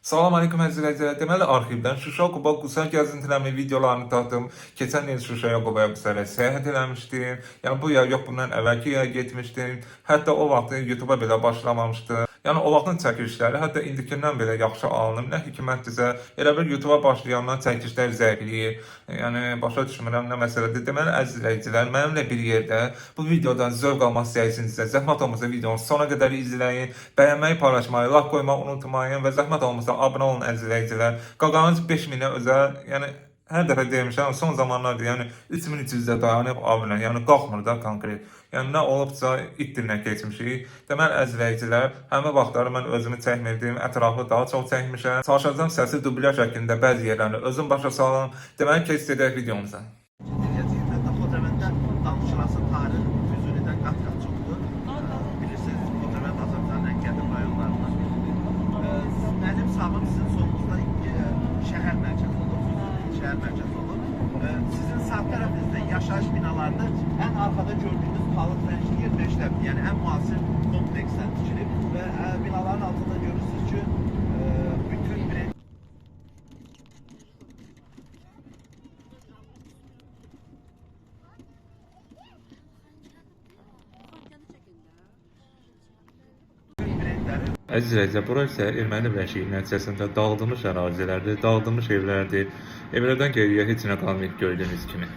Salam aleyküm əzizlər. Deməli arxivdən Şuşa Quba Qusar gəzintilərini videolarını tapdım. Keçən il Şuşaya Qubaya Qusara səyahət eləmişdim. Yəni bu ya yox bundan əvvəlki yaya getmişdim. Hətta o vaxt YouTube-a belə başlamamışdım. Yəni o vaxtın çəkilişləri hətta indikindən belə yaxşı alınıb. Nə hikmətdirsə, elə bir YouTube-a başlayandan çəkilişlər zəifləyir. Yəni başa düşmürəm nə məsələdir. Deməli əzizləyicilər, mənimlə bir yerdə bu videodan zövq almaq istəyirsinizsə, zəhmət olmasa videonu sona qədər izləyin. Bəyənməyi, paylaşmayı, like qoymağı unutmayın və zəhmət olmasa abunə olun əzizləyicilər. Qaqanız 5000-ə özəl, yəni hər dəfə demişəm, son zamanlarda yəni 3300-də dayanıb abunə, yəni qalxmır da konkret. Yəni nə olubsa it dilinə keçmişik. Deməli əzizləyicilər, həmin vaxtları mən özümü çəkmirdim, ətrafı daha çox çəkmişəm. Çalışacağım səsi dublyaj şəklində bəzi yerlərini özüm başa salım. Deməli keçid edək videomuza. Hətta Xocavənddə danışılası tarix Füzulidən qat-qat çoxdur. Bilirsiniz, Xocavənd Azərbaycanın ən qədim rayonlarından biridir. Mənim sağım sizin solunuzda şəhər mərkəzi olur, Füzuli şəhər mərkəzi olur. Sizin sağ tərəfinizdə yaşayış binalarında ən arkada gördüyünüz Palıd Rəngli 25-lər, yəni ən müasir kompleksdən tikilib və binaların altında görürsünüz ki, bütün bir Əzizləyicilər, bura isə erməni vəhşiliyi nəticəsində dağıdılmış ərazilərdir, dağıdılmış evlərdir. Evlərdən geriyə heç nə qalmayıb gördüyünüz kimi.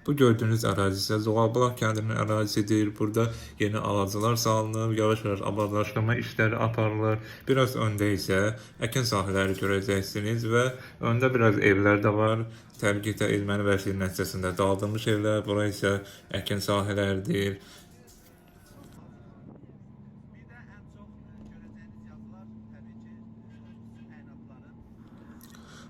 Bu gördüyünüz ərazi isə Zoğalbulaq kəndinin ərazisidir. Burada yeni ağaclar salınıb, yavaş-yavaş abadlaşdırma işləri aparılır. Biraz öndə isə əkin sahələri görəcəksiniz və öndə biraz evlər də var. Təbii ki, erməni vəhşiliyi nəticəsində dağıdılmış evlər, bura isə əkin sahələridir.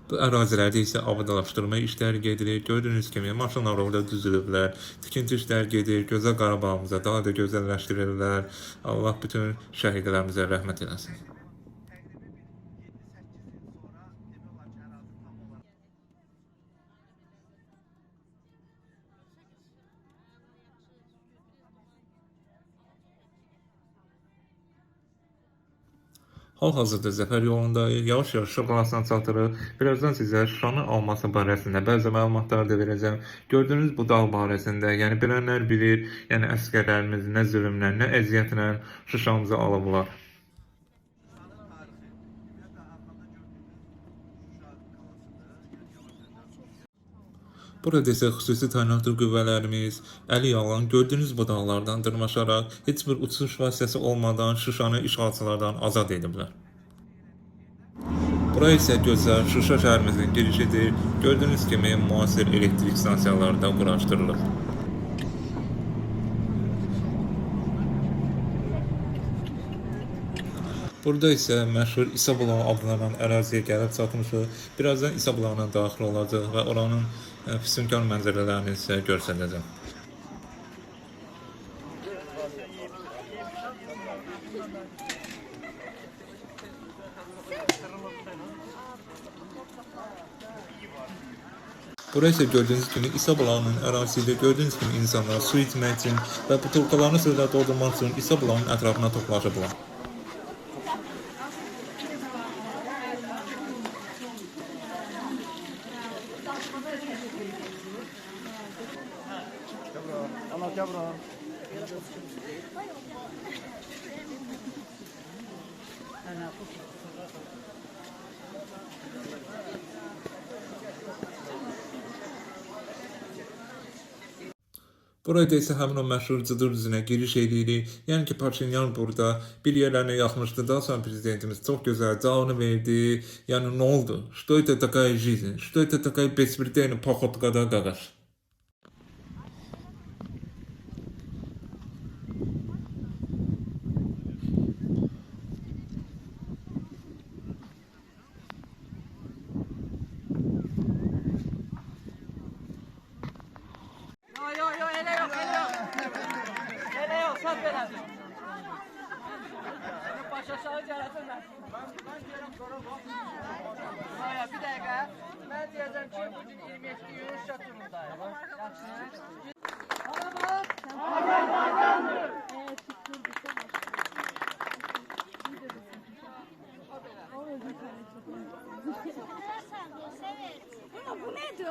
Bu ərazilərdə isə abadalaşdırma işləri gedir. Gördüyünüz kimi maşınlar orada düzülüblər. Tikinti işləri gedir. Gözəl Qarabağımıza daha da gözəlləşdirirlər. Allah bütün şəhidlərimizə rəhmət eləsin. Hal-hazırda Zəfər yolundayıq. Yavaş-yavaş Şuşa qalasına çatırıq. Birazdan sizə Şuşanın alması barəsində bəzi məlumatlar da verəcəm. Gördüyünüz bu dağ barəsində, yəni bilənlər bilir, yəni əsgərlərimiz nə zülmlə, nə əziyyətlə Şuşamızı alıblar. Burada isə xüsusi təyinatlı qüvvələrimiz əli yalan gördüyünüz bu dağlardan dırmaşaraq heç bir uçuş vasitəsi olmadan Şuşanı işğalçılardan azad ediblər. Bura isə gözəl Şuşa şəhərimizin girişidir. Gördüyünüz kimi müasir elektrik stansiyaları da quraşdırılır. Burada isə məşhur İsa Bulağı adlanan əraziyə gəlib çatmışıq. Birazdan İsa Bulağına daxil olacaq və oranın füsunkar mənzərələrini sizə göstərəcəm. Burası isə gördüyünüz kimi İsa Bulağının ərazisidir. Gördüyünüz kimi insanlar su içmək üçün və butulkalarını suyla doldurmaq üçün İsa Bulağının ətrafına toplaşıblar. Burada isə həmin o məşhur cıdır düzünə giriş edirik. Yəni ki, Paşinyan burada bir yerlərinə yaxmışdı. Daha sonra prezidentimiz çox gözəl cavabını verdi. Yəni nə oldu? Что это такая жизнь? Что это такая беспредельная походка da qaqaş? Bir dəqiqə. Mən deyəcəm ki, bu gün 27 iyun Şuşa turundayıq. Yaxşı. Araba! Araba! Bu nedir?